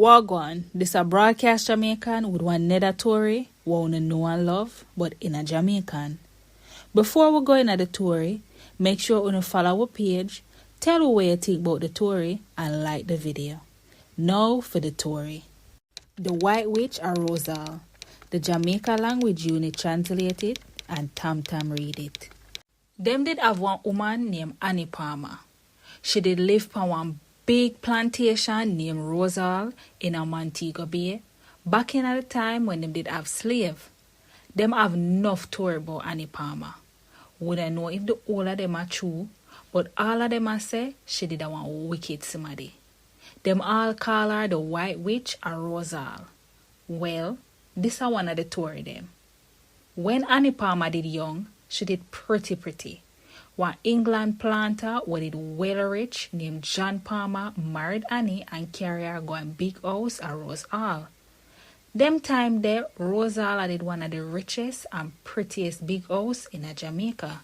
Wagwan, this a broadcast Jamaican with one nether Tory, we know and love, but in a Jamaican. Before we go into the Tory, make sure you follow our page, tell what you think about the Tory, and like the video. Now for the Tory. The White Witch or Ruoz Aal. The Jamaica language unit translate it and Tam Tam read it. Them did have one woman named Annie Palmer. She did live on one big plantation named Ruoz Aal in a Montego Bay back in the time when them did have slave. Them have enough story about Annie Palmer. We don't know if the all of them are true, but all of them are say she did a one wicked somebody. Them all call her the White Witch or Ruoz Aal. Well, this is one of the story them. When Annie Palmer did young, she did pretty. One England planter who did well rich named John Palmer married Annie and carried her going big house at Ruoz Aal. Them time there, Ruoz Aal did one of the richest and prettiest big house in Jamaica.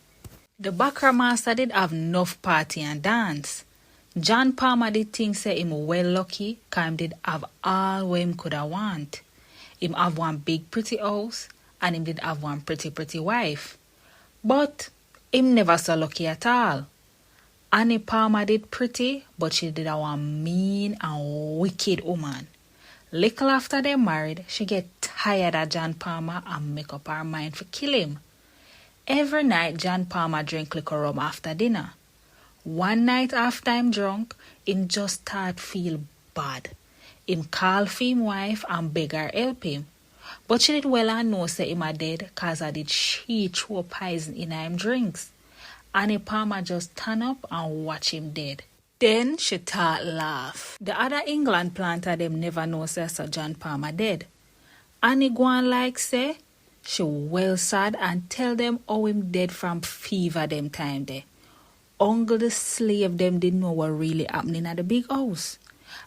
The Baccarat master did have enough party and dance. John Palmer did think say him well lucky cause him did have all what him coulda want. Him have one big pretty house and him did have one pretty wife. But him never so lucky at all. Annie Palmer did pretty, but she did a one mean and wicked woman. Little after they married, she get tired of John Palmer and make up her mind for kill him. Every night, John Palmer drink liquor rum after dinner. One night after him drunk, him just start feel bad. Him call for him wife and beg her help him. But she did well and know say him a dead cause I did she throw poison in him drinks. Annie Palmer just turn up and watch him dead. Then she start laugh. The other England planter them never know say Sir John Palmer dead. Annie go on like say she well sad and tell them how him dead from fever them time there. Uncle the slave them didn't know what really happening at the big house.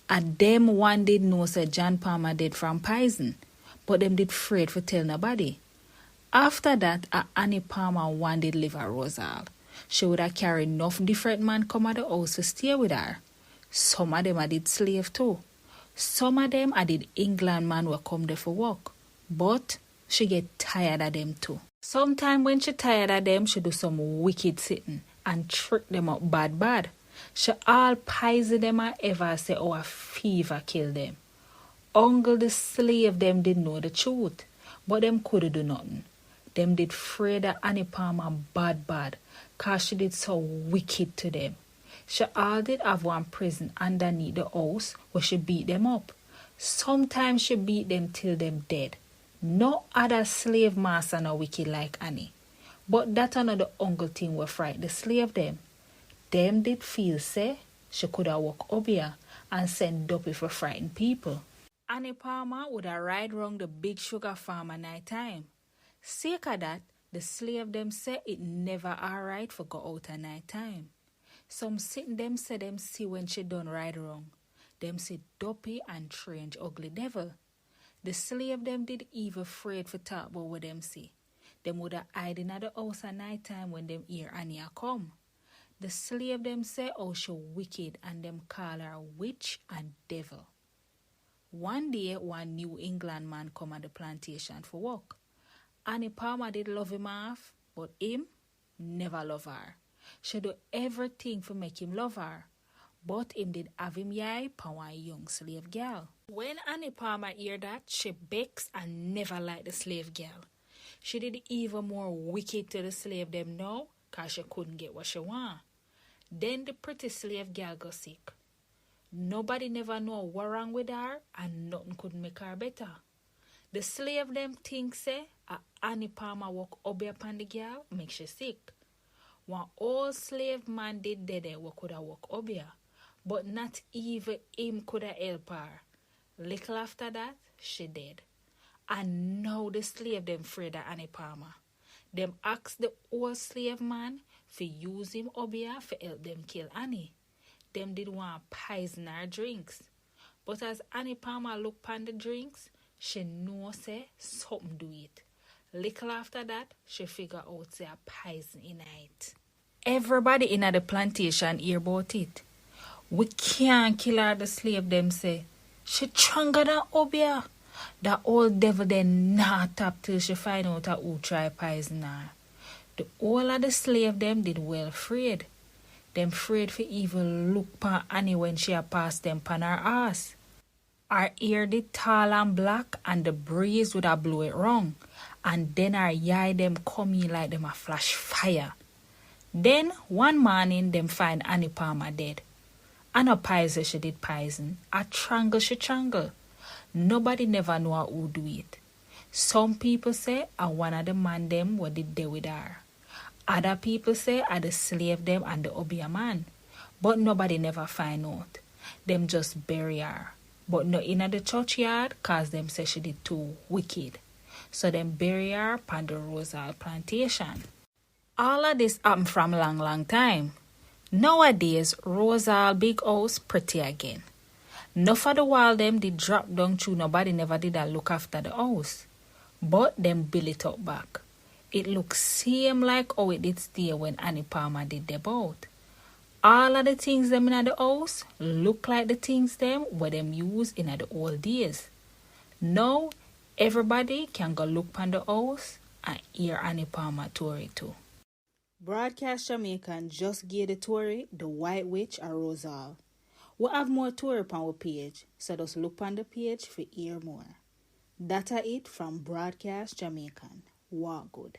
And them one did know say John Palmer dead from poison. But them did afraid for tell nobody. After that, Annie Palmer one did live at Ruoz Aal. She would have carried enough different men come at the house to stay with her. Some of them I did slave too. Some of them I did England man who come there for work. But she get tired of them too. Sometime when she tired of them, she do some wicked sitting and trick them up bad. She all poison them and ever say a fever kill them. Uncle the slave them didn't know the truth, but them couldn't do nothing. Them did afraid of Annie Palmer bad, cause she did so wicked to them. She all did have one prison underneath the house where she beat them up. Sometimes she beat them till them dead. No other slave master no wicked like Annie. But that another uncle thing will fright the slave them. Them did feel say she could have walk up here and send Duppy for frighten people. Annie Palmer would have ride round the big sugar farm at night time. Sake of that, the slave them say it never alright for go out at night time. Some sitting them say them see when she done ride round. Them see Duppy and strange ugly devil. The slave them did even afraid for talk about what them see. Them would have hide in the house at night time when them hear Annie come. The slave them say how she wicked and them call her witch and devil. One day, one New England man come at the plantation for work. Annie Palmer did love him off, but him never love her. She do everything for make him love her, but him did have him yai pa one young slave girl. When Annie Palmer hear that, she begs and never liked the slave girl. She did even more wicked to the slave them now, cause she couldn't get what she want. Then the pretty slave girl got sick. Nobody never know what wrong with her and nothing could make her better. The slave them think say Annie Palmer walk up upon the girl make she sick. One old slave man did dead who could have walk up here, but not even him could have help her. Little after that, she dead. And now the slave them afraid of Annie Palmer. Them ask the old slave man for use him up here for help them kill Annie. Them did want poison her drinks. But as Annie Palmer look pon the drinks, she know say something do it. Little after that, she figure out say a poison in it. Everybody in the plantation hear about it. We can't kill her, the slave them say. She stronger than Obia. The old devil then not tap till she find out who try poison her. The whole of the slave them did well afraid. Them afraid for even look pan Annie when she a pass them pan her ass. Her ear did tall and black and the breeze would have blow it wrong. And then her eye them come in like them a flash fire. Then one morning them find Annie Palmer dead. And a poison she did poison. A strangle she strangle. Nobody never know who do it. Some people say one of the man them what did they with her. Other people say the slave them and the Obia man. But nobody never find out. Them just bury her. But no in the churchyard cause them say she did too wicked. So them bury her upon the Ruoz Aal plantation. All of this happened from long time. Nowadays, Ruoz Aal big house pretty again. No for the while them did drop down through nobody never did a look after the house. But them build it up back. It looks same like how it did stay when Annie Palmer did the boat. All of the things them in the house look like the things them where them use in the old days. Now, everybody can go look on the house and hear Annie Palmer tuori too. Broadcast Jamaican just gave the tuori The White Witch or Ruoz Aal. We have more tuori on our page, so just look on the page for hear more. That's it from Broadcast Jamaican. Walk good.